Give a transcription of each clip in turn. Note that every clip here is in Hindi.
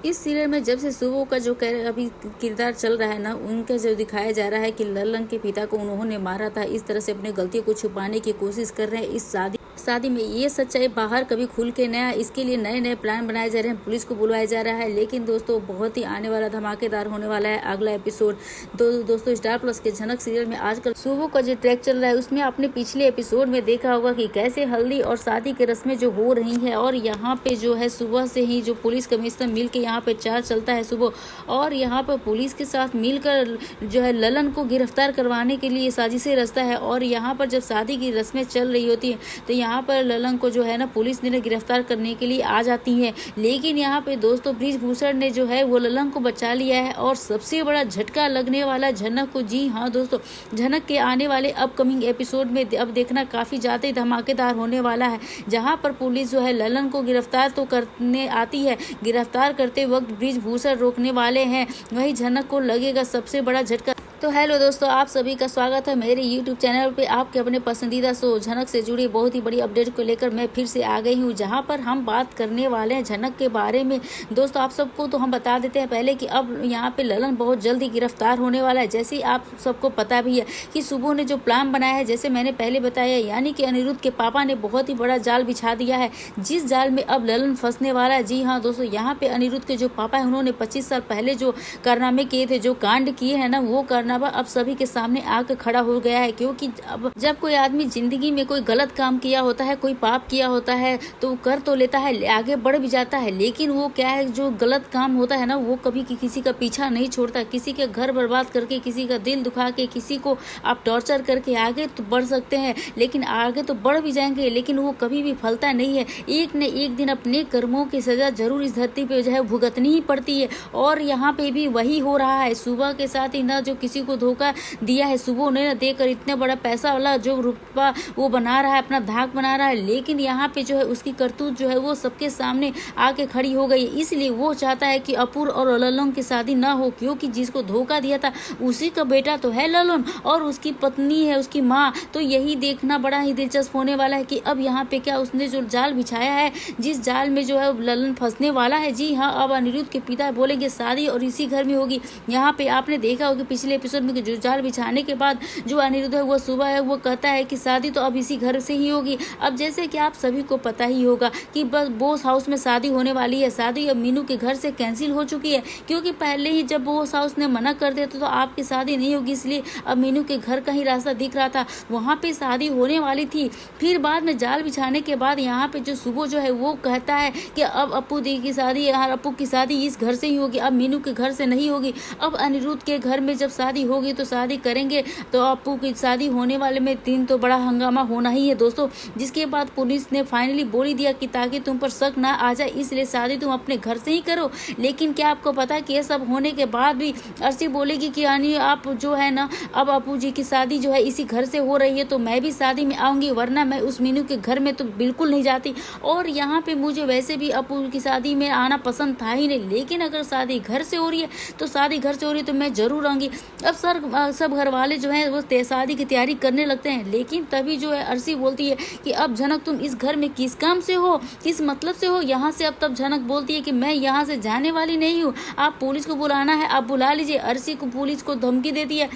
इस सीरियल में जब से शुभो का जो अभी किरदार चल रहा है ना, उनका जो दिखाया जा रहा है कि ललन के पिता को उन्होंने मारा था, इस तरह से अपनी गलती को छुपाने की कोशिश कर रहे हैं। इस शादी में ये सच्चाई बाहर कभी खुल के नया, इसके लिए नए नए प्लान बनाए जा रहे हैं, पुलिस को बुलवाया जा रहा है। लेकिन दोस्तों बहुत ही आने वाला धमाकेदार होने वाला है अगला एपिसोड। दोस्तों स्टार प्लस के झनक सीरियल में आजकल शुभो का जो ट्रैक चल रहा है, उसमें आपने पिछले एपिसोड में देखा होगा कि कैसे हल्दी और शादी की रस्में जो हो रही है, और यहाँ पे जो है सुबह से ही जो पुलिस कमिश्नर मिल के यहाँ पे चार्ज चलता है सुबह, और यहाँ पर पुलिस के साथ मिलकर जो है ललन को गिरफ्तार करवाने के लिए साजिशें रचता है। और यहाँ पर जब शादी की रस्में चल रही होती है तो यहाँ पर ललन को जो है ना पुलिस ने गिरफ्तार करने के लिए आ जाती है। लेकिन यहाँ पे दोस्तों ब्रिजभूषण ने जो है वो ललन को बचा लिया है, और सबसे बड़ा झटका लगने वाला झनक को। जी हाँ दोस्तों, झनक के आने वाले अपकमिंग एपिसोड में अब देखना काफी ज्यादा धमाकेदार होने वाला है, जहाँ पर पुलिस जो है ललन को गिरफ्तार तो करने आती है, गिरफ्तार करते वक्त ब्रिजभूषण रोकने वाले हैं, वही झनक को लगेगा सबसे बड़ा झटका। तो हेलो दोस्तों, आप सभी का स्वागत है मेरे YouTube चैनल पे। आपके अपने पसंदीदा शो झनक से जुड़ी बहुत ही बड़ी अपडेट को लेकर मैं फिर से आ गई हूँ, जहाँ पर हम बात करने वाले हैं झनक के बारे में। दोस्तों आप सबको तो हम बता देते हैं पहले कि अब यहाँ पे ललन बहुत जल्दी गिरफ्तार होने वाला है। जैसे आप सबको पता भी है कि शुभो ने जो प्लान बनाया है, जैसे मैंने पहले बताया, यानी कि अनिरुद्ध के पापा ने बहुत ही बड़ा जाल बिछा दिया है, जिस जाल में अब ललन फंसने वाला है। जी हाँ दोस्तों, यहाँ पे अनिरुद्ध के जो पापा है, उन्होंने 25 साल पहले जो कारनामे किए थे, जो कांड किए हैं ना, वो कारनामा अब सभी के सामने आकर खड़ा हो गया है। क्योंकि अब जब कोई आदमी जिंदगी में कोई गलत काम किया होता है, कोई पाप किया होता है, तो कर तो लेता है, आगे बढ़ भी जाता है, लेकिन वो क्या है, जो गलत काम होता है ना, वो कभी किसी का पीछा नहीं छोड़ता। किसी के घर बर्बाद करके, किसी का दिल दुखा के, किसी को आप टॉर्चर करके आगे तो बढ़ सकते हैं, लेकिन आगे तो बढ़ भी जाएंगे, लेकिन वो कभी भी फलता नहीं है। एक न एक दिन अपने कर्मों की सजा जरूर इस धरती पे जो है भुगतनी ही पड़ती है। और यहाँ पे भी वही हो रहा है। सुबह के साथ ही ना जो किसी को धोखा दिया है, सुबह ने देकर इतने बड़ा पैसा वाला जो रुपया वो बना रहा है, अपना धाक बना रहा है, लेकिन यहाँ पे जो है उसकी करतूत जो है वो सबके सामने आके खड़ी हो गई। इसलिए वो चाहता है कि अपूर और ललन की शादी ना हो, क्योंकि जिसको धोखा दिया था उसी का बेटा तो है ललन, और उसकी पत्नी है उसकी माँ। तो यही देखना बड़ा ही दिलचस्प होने वाला है कि अब यहाँ पे क्या उसने जो जाल बिछाया है, जिस जाल में जो है ललन फंसने वाला है। जी हाँ, अब अनिरुद्ध के पिता बोलेंगे शादी और इसी घर में होगी। यहाँ पे आपने देखा होगा पिछले एपिसोड में जो जाल बिछाने के बाद जो अनिरुद्ध है वो सुबह है वो कहता है कि शादी तो अब इसी घर से ही होगी। अब जैसे कि आप सभी को पता ही होगा कि बस बोस हाउस में शादी होने वाली है। शादी अब मीनू के घर से कैंसिल हो चुकी है, क्योंकि पहले ही जब बोस हाउस ने मना कर दिया तो आपकी शादी नहीं होगी, इसलिए अब मीनू के घर का ही रास्ता दिख रहा था, वहां पे शादी होने वाली थी। फिर बाद में जाल बिछाने के बाद यहाँ पे जो सुबह जो है वो कहता है कि अब अप्पू दी की शादी, अप्पू की शादी इस घर से ही होगी, अब मीनू के घर से नहीं होगी। अब अनिरुद्ध के घर में जब शादी होगी तो शादी करेंगे, तो अप्पू की शादी होने वाले में दिन तो बड़ा हंगामा होना ही है दोस्तों। जिसके बाद पुलिस ने फाइनली बोल दिया कि ताकि तुम पर शक ना आ जाए, इसलिए शादी तुम अपने घर से ही करो। लेकिन क्या आपको पता है कि ये सब होने के बाद भी अर्शी बोलेगी कि यानी आप जो है ना, अब अप्पू जी की शादी जो है इसी घर से हो रही है, तो मैं भी शादी में आऊंगी, वरना मैं उस मीनू के घर में तो बिल्कुल नहीं जाती। और यहाँ पे मुझे वैसे भी अप्पू की शादी में आना पसंद था ही नहीं, लेकिन अगर शादी घर से हो रही है तो शादी घर से हो रही है तो मैं जरूर आऊंगी। अब सब घर वाले जो है वो शादी की तैयारी करने लगते हैं, लेकिन तभी जो है अर्शी बोलती है कि अब झनक तुम इस घर में किस काम से हो, किस मतलब से हो यहाँ से। अब तब झनक बोलती है कि मैं यहाँ से जाने वाली नहीं हूँ, आप पुलिस को बुलाना है आप बुला लीजिए। अर्शी को पुलिस को धमकी देती है,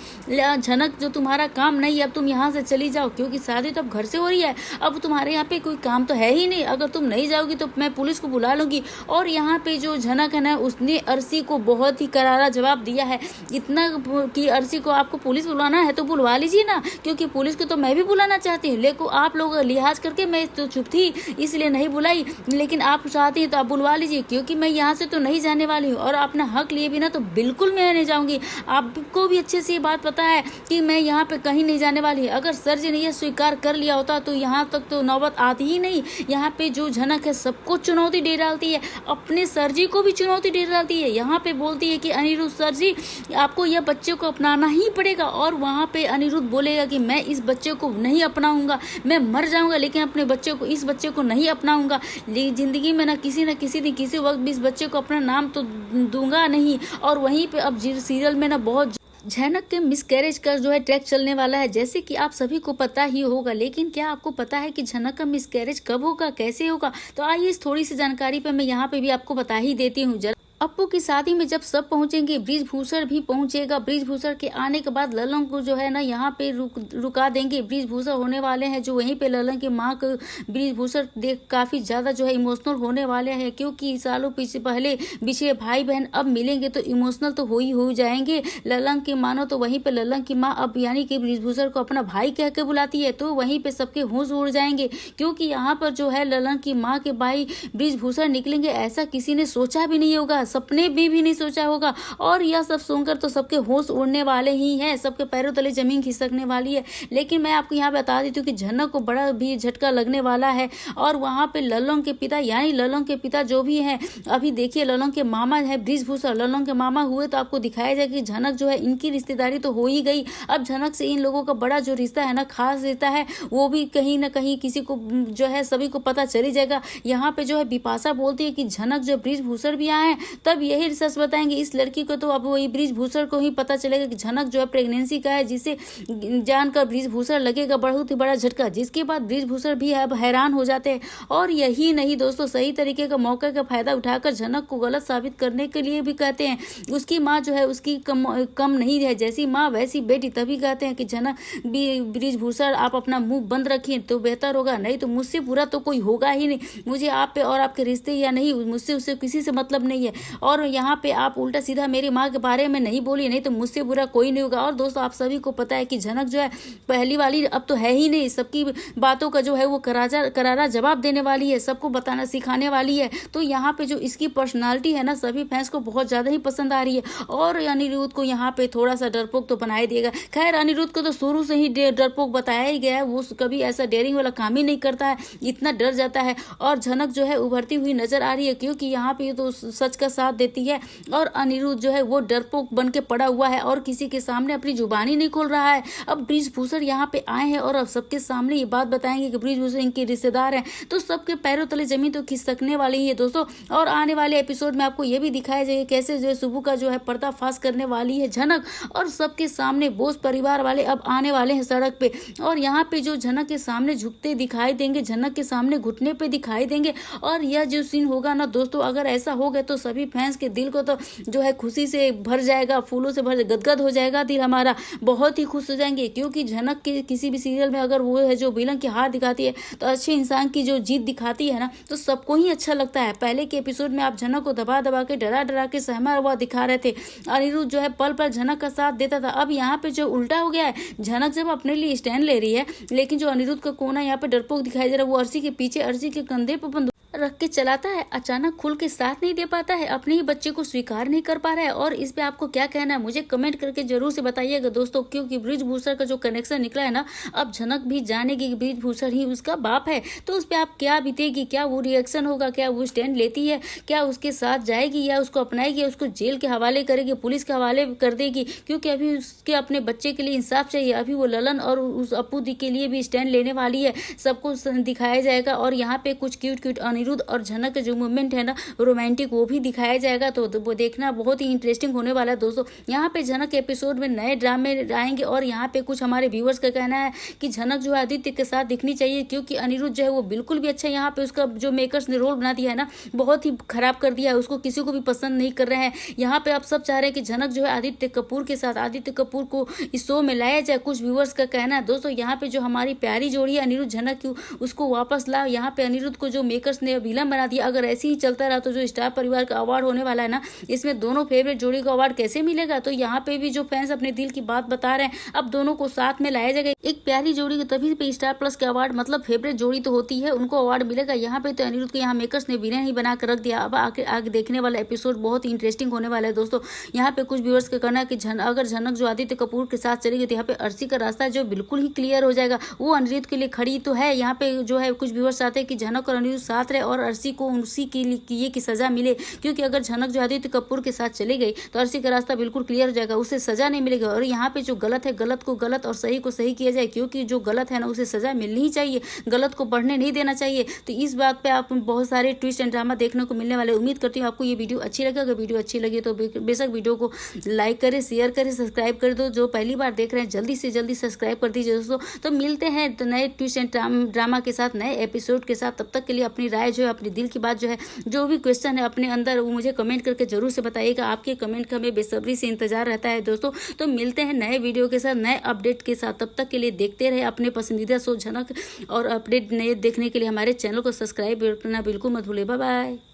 झनक जो तुम्हारा काम नहीं है, अब तुम यहाँ से चली जाओ, क्योंकि शादी तो अब घर से हो रही है, अब तुम्हारे यहाँ पे कोई काम तो है ही नहीं, अगर तुम नहीं जाओगी तो मैं पुलिस को बुला लूंगी। और यहाँ पे जो झनक है ना, उसने अर्शी को बहुत ही करारा जवाब दिया है, इतना कि अर्शी को आपको पुलिस बुलाना है तो बुलवा लीजिए ना, क्योंकि पुलिस को तो मैं भी बुलाना चाहती हूँ, लेकिन आप लोग लिहाज करके मैं तो चुप थी इसलिए नहीं बुलाई, लेकिन आप चाहती हैं तो आप बुलवा लीजिए, क्योंकि मैं यहाँ से तो नहीं जाने वाली हूँ, और अपना हक लिए बिना तो बिल्कुल मैं नहीं जाऊंगी। आपको भी अच्छे से ये बात पता है कि मैं यहाँ पे कहीं नहीं जाने वाली। अगर सर जी ने यह स्वीकार कर लिया होता तो यहाँ तक तो नौबत आती ही नहीं। यहाँ पे जो झनक है सबको चुनौती दे डालती है, अपने सर जी को भी चुनौती दे डालती है। यहाँ पे बोलती है कि अनिरुद्ध सर जी आपको यह बच्चे को अपनाना ही पड़ेगा, और वहाँ पे अनिरुद्ध बोलेगा कि मैं इस बच्चे को नहीं अपनाऊंगा, मैं मर जाऊंगा लेकिन अपने बच्चे को, इस बच्चे को नहीं अपनाऊंगा। जिंदगी में ना किसी दिन किसी वक्त भी इस बच्चे को अपना नाम तो दूंगा नहीं। और वहीं पे अब सीरियल में ना बहुत झनक के मिसकैरेज का जो है ट्रैक चलने वाला है, जैसे कि आप सभी को पता ही होगा। लेकिन क्या आपको पता है कि झनक का मिसकैरेज कब होगा, कैसे होगा? तो आइए इस थोड़ी सी जानकारी पे मैं यहाँ पे भी आपको बता ही देती हूँ। अप्पू की शादी में जब सब पहुंचेंगे, बृजभूषण भी पहुंचेगा। बृजभूषण के आने के बाद ललन को जो है ना यहाँ पे रुका देंगे। बृजभूषण होने वाले हैं जो वहीं पे ललन की माँ को बृजभूषण देख काफी ज्यादा जो है इमोशनल होने वाले हैं, क्योंकि सालों पीछे पहले बिछड़े भाई बहन अब मिलेंगे तो इमोशनल तो हो जाएंगे। ललन की मानो तो वहीं पे ललन की माँ अब यानी कि बृजभूषण को अपना भाई कह के बुलाती है, तो वहीं पे सबके होश उड़ जाएंगे, क्योंकि यहाँ पर जो है ललन की माँ के भाई बृजभूषण निकलेंगे ऐसा किसी ने सोचा भी नहीं होगा, सपने भी नहीं सोचा होगा। और यह सब सुनकर तो सबके होश उड़ने वाले ही हैं, सबके पैरों तले जमीन खिसकने वाली है। लेकिन मैं आपको यहाँ बता देती हूँ कि झनक को बड़ा भी झटका लगने वाला है। और वहाँ पे ललन के पिता यानी ललन के पिता जो भी हैं, अभी देखिए ललन के मामा है बृजभूषण, ललन के मामा हुए तो आपको दिखाया जाए कि झनक जो है इनकी रिश्तेदारी तो हो ही गई। अब झनक से इन लोगों का बड़ा जो रिश्ता है ना, खास रिश्ता है, वो भी कहीं ना कहीं किसी को जो है सभी को पता चली जाएगा। यहाँ पे जो है बिपाशा बोलती है कि झनक जो बृजभूषण भी आए हैं, तब यही सच बताएंगे इस लड़की को। तो अब वही बृजभूषण को ही पता चलेगा कि झनक जो है प्रेगनेंसी का है, जिसे जानकर बृजभूषण लगेगा बहुत ही बड़ा झटका, जिसके बाद बृजभूषण भी अब हैरान हो जाते हैं। और यही नहीं दोस्तों, सही तरीके का मौके का फायदा उठाकर झनक को गलत साबित करने के लिए भी कहते हैं उसकी माँ जो है उसकी कम नहीं है, जैसी माँ वैसी बेटी। तभी कहते हैं कि झनक बृजभूषण आप अपना मुंह बंद रखिए तो बेहतर होगा, नहीं तो मुझसे बुरा तो कोई होगा ही नहीं। मुझे आप पे और आपके रिश्ते या नहीं, मुझसे उससे किसी से मतलब नहीं है। और यहाँ पे आप उल्टा सीधा मेरी माँ के बारे में नहीं बोलिए, नहीं तो मुझसे बुरा कोई नहीं होगा। और दोस्तों आप सभी को पता है कि झनक जो है पहली वाली अब तो है ही नहीं, सबकी बातों का जो है वो करारा जवाब देने वाली है, सबको बताना सिखाने वाली है। तो यहाँ पे जो इसकी पर्सनालिटी है ना, सभी फैंस को बहुत ज्यादा ही पसंद आ रही है। और अनिरुद्ध को यहाँ पे थोड़ा सा डरपोक तो बनाई देगा। खैर अनिरुद्ध को तो शुरू से ही डरपोक बताया ही गया है, वो कभी ऐसा डेयरिंग वाला काम ही नहीं करता है, इतना डर जाता है। और झनक जो है उभरती हुई नजर आ रही है, क्योंकि यहाँ पे तो सच का साथ देती है। और अनिरुद्ध जो है वो डरपोक बन के पड़ा हुआ है और किसी के सामने अपनी जुबानी नहीं खोल रहा है। अब बृजभूषण यहाँ पे आए हैं और अब सबके सामने ये बात बताएंगे कि बृजभूषण इनके रिश्तेदार हैं, तो सबके पैरों तले जमीन तो खिसकने वाली है दोस्तों। और आने वाले एपिसोड में आपको ये भी दिखाया जाएगा कैसे जो है सुबह का जो है पर्दाफाश करने वाली है झनक, और सबके सामने बोस परिवार वाले अब आने वाले हैं सड़क पे। और यहाँ पे जो झनक के सामने झुकते दिखाई देंगे, झनक के सामने घुटने पे दिखाई देंगे। और यह जो सीन होगा ना दोस्तों, अगर ऐसा हो गया तो सभी फैंस के दिल को तो जो है खुशी से भर जाएगा, फूलों से भर गदगद हो जाएगा दिल हमारा, बहुत ही खुश हो जाएंगे। क्योंकि झनक के किसी भी सीरियल में अगर वो है जो विलन की हार दिखाती है, तो अच्छे इंसान की जो जीत दिखाती है ना, तो सबको ही अच्छा लगता है। पहले के एपिसोड में आप झनक को दबा दबा के डरा के सहमा हुआ दिखा रहे थे, अनिरुद्ध जो है पल पल झनक का साथ देता था। अब यहाँ पे जो उल्टा हो गया है, झनक जब अपने लिए स्टैंड ले रही है, लेकिन जो अनिरुद्ध का कोना यहाँ पे डरपोक दिखाई दे रहा है, वो अर्शी के पीछे अर्शी के कंधे पर रख के चलाता है, अचानक खुल के साथ नहीं दे पाता है, अपने ही बच्चे को स्वीकार नहीं कर पा रहा है। और इस पे आपको क्या कहना है मुझे कमेंट करके जरूर से बताइएगा दोस्तों, क्योंकि बृजभूषण का जो कनेक्शन निकला है ना, अब झनक भी जानेगी कि बृजभूषण ही उसका बाप है। तो उस पे आप क्या बीतेगी, क्या वो रिएक्शन होगा, क्या वो स्टैंड लेती है, क्या उसके साथ जाएगी या उसको अपनाएगी, उसको जेल के हवाले करेगी, पुलिस के हवाले कर देगी, क्योंकि अभी उसके अपने बच्चे के लिए इंसाफ चाहिए। अभी वो ललन और उस अप्पू दी के लिए भी स्टैंड लेने वाली है, सबको दिखाया जाएगा। और यहाँ पे कुछ क्यूट अनिरुद्ध और झनक का जो मूवमेंट है ना रोमांटिक, वो भी दिखाया जाएगा, तो वो देखना बहुत ही इंटरेस्टिंग होने वाला है दोस्तों। यहाँ पे झनक एपिसोड में नए ड्रामे आएंगे और यहाँ पे कुछ हमारे व्यूअर्स का कहना है कि झनक जो है आदित्य के साथ दिखनी चाहिए, क्योंकि अनिरुद्ध जो है वो बिल्कुल भी अच्छा यहाँ पे उसका जो मेकर्स ने रोल बना दिया है ना, बहुत ही खराब कर दिया है, उसको किसी को भी पसंद नहीं कर रहे हैं। यहाँ पे आप सब चाह रहे हैं कि झनक जो है आदित्य कपूर के साथ, आदित्य कपूर को इस शो में लाया जाए, कुछ व्यूअर्स का कहना है दोस्तों। यहाँ पे जो हमारी प्यारी जोड़ी है अनिरुद्ध झनक की, उसको वापस ला। यहाँ पे अनिरुद्ध को जो मेकर्स ने विलन बना दिया, अगर ऐसे ही चलता रहा तो जो स्टार परिवार का अवार्ड होने वाला है ना, इसमें दोनों फेवरेट जोड़ी का अवार्ड कैसे मिलेगा। तो यहाँ पे भी जो फैंस अपने दिल की बात बता रहे हैं, अब दोनों को साथ में लाया जाएगा, एक प्यारी जोड़ी को तभी पे स्टार प्लस के अवार्ड, मतलब फेवरेट जोड़ी तो होती है, उनको अवार्ड मिलेगा। यहाँ पे तो अनिरुद्ध को यहाँ मेकर्स ने विलन ही बना कर रख दिया। अब आगे देखने वाला एपिसोड बहुत ही इंटरेस्टिंग होने वाला है दोस्तों। यहाँ पे कुछ व्यूअर्स का कहना है कि अगर झनक जो आदित्य कपूर के साथ चलेगी तो यहाँ पे अर्शी का रास्ता जो बिल्कुल ही क्लियर हो जाएगा, वो अनिरुद्ध के लिए खड़ी तो है। यहाँ पे जो है कुछ व्यूअर्स चाहते हैं कि झनक और अनिरुद्ध साथ रहे और अर्शी को उसी के लिए की सजा मिले, क्योंकि अगर झनक जो आदित्य कपूर के साथ चली गई तो अर्शी का रास्ता बिल्कुल क्लियर हो जाएगा, उसे सजा नहीं मिलेगा। और यहाँ पे जो गलत है, गलत को गलत और सही को सही किया जाए, क्योंकि जो गलत है ना उसे सजा मिलनी ही चाहिए, गलत को बढ़ने नहीं देना चाहिए। तो इस बात पे आप बहुत सारे ट्विस्ट एंड ड्रामा देखने को मिलने वाले। उम्मीद करती हूँ आपको ये वीडियो अच्छी लगे। अगर वीडियो अच्छी लगे तो बेशक वीडियो को लाइक करें, शेयर करें, सब्सक्राइब कर दो। जो पहली बार देख रहे हैं जल्दी से जल्दी सब्सक्राइब कर दीजिए दोस्तों। तो मिलते हैं नए ट्विस्ट एंड ड्रामा के साथ, नए एपिसोड के साथ। तब तक के लिए अपनी राय राय जो है, अपने दिल की बात जो है, जो भी क्वेश्चन है अपने अंदर, वो मुझे कमेंट करके जरूर से बताइएगा। आपके कमेंट का हमें बेसब्री से इंतजार रहता है दोस्तों। तो मिलते हैं नए वीडियो के साथ, नए अपडेट के साथ। तब तक के लिए देखते रहे अपने पसंदीदा शो झलक, और अपडेट नए देखने के लिए हमारे चैनल को सब्सक्राइब करना बिल्कुल मत भूलिए। Bye bye.